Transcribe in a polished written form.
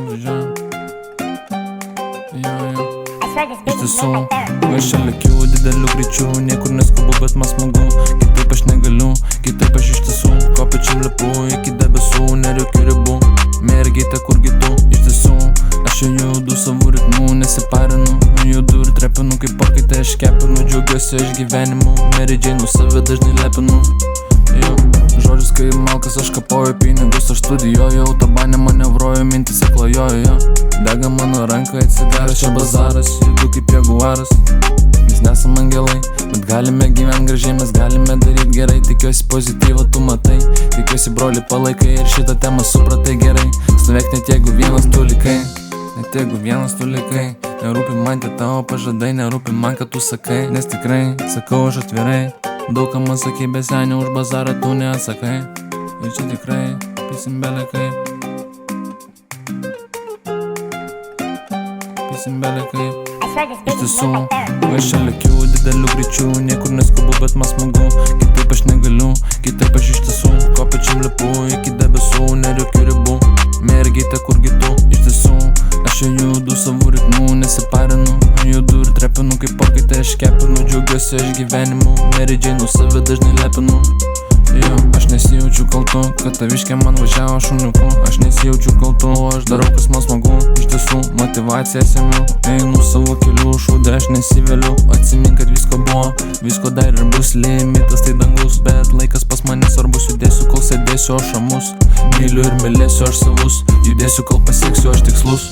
važiuojam. Iš tiesų, aš čia lėkiu dideliu greičiu, niekur neskubu, bet man smagu. Kitaip aš negaliu, kitaip aš iš tiesų kopėčiam lipu iki debesų, nereikiu ribų. Mergyte, kurgi tu? Iš tiesų, aš jau judu savo ritmu, nesiparinu. Judu ir trepinu, kaip porkaitę aš kepinu. Džiaugiuosi aš gyvenimu, Mary Jane save dažnai lepinu. Žodžius kai malkas, aš kapoju pinigus, aš studijuoju, autobane manevruoju, mintise klajoju. Dega mano rankoje cigaras, čia bazaras, judu kaip jaguaras. Mes nesam angelai, bet galime gyvent gražiai, mes galime daryt gerai. Tikiuosi pozityvą tu matai, tikiuosi broli palaikai ir šitą temą supratai gerai. Stovėk net jeigu vienas tu likai, net jeigu vienas tu likai. Nerūpi man tie tavo pažadai, nerūpi man, kad tu sakai, nes tikrai sakau aš atvirai. Daug kam man sakei, bet seniai už bazarą tu neatsakai. Ir čia tikrai pisim belekai. Pisim belekai. Iš tiesų, aš čia lėkiu dideliu greičiu, niekur neskubu, bet man smagu. Kitaip aš negaliu, kitaip aš iš tiesų kopėčiam lipu iki debesų, nereikiu ribų. Mergyte, kurgi tu? Iš tiesų, aš jau judu savo ritmu, nesiparinu. Judu ir trepinu, kaip porkaitę aš kepinu. Džiaugiuosi aš gyvenimu, Mary Jane save dažnai lepinu. Aš nesijaučiu kaltu, kad taviškė man važiavo šuniuku. Aš nesijaučiu kaltu, aš darau kas man smagu. Iš tiesų, motivacija semiu, einu savo keliu, šūdė aš nesiveliu. Atsimink, kad visko buvo, visko dar ir bus. Limitas tai dangus, bet laikas pas mane svarbus. Judėsiu, kol sėdėsiu aš ramus, myliu ir mylėsiu aš savus. Judėsiu, kol pasieksiu aš tikslus.